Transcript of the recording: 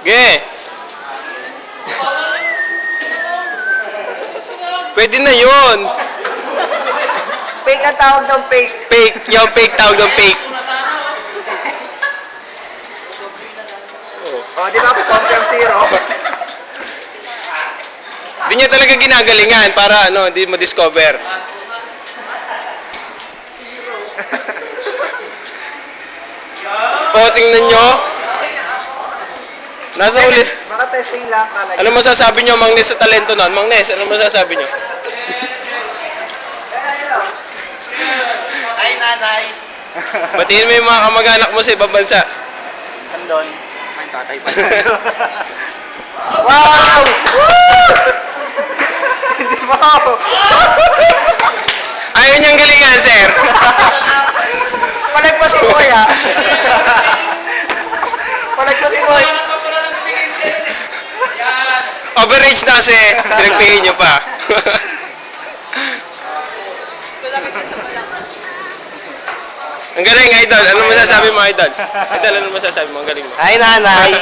Ge! Pwede na yun! Fake ang tawag ng fake. Fake! Yung fake, tawag ng fake. O, di ba? Confirm zero. Hindi niya talaga ginagalingan para ano, hindi ma-discover. O, tingnan nyo. Nasa ulit. Baka testing lang talaga. Ano masasabi nyo, Mang Nes, sa talento nun? Mang Nes, ano masasabi nyo? Ay, nanay. Batiin mo yung mga kamag-anak mo sa ibang bansa. Andon. Ay, tatay pa. Wow! Hindi mo. Ayaw niyang galingan, sir. Palag pa si Boy, ah. Palag pa si Boy. Overage na kasi, pinagpingin nyo pa. Ang galing, idol. Ano masasabi mo, idol? Idol, ano masasabi mo? Ang galing mo. Ay, nanay.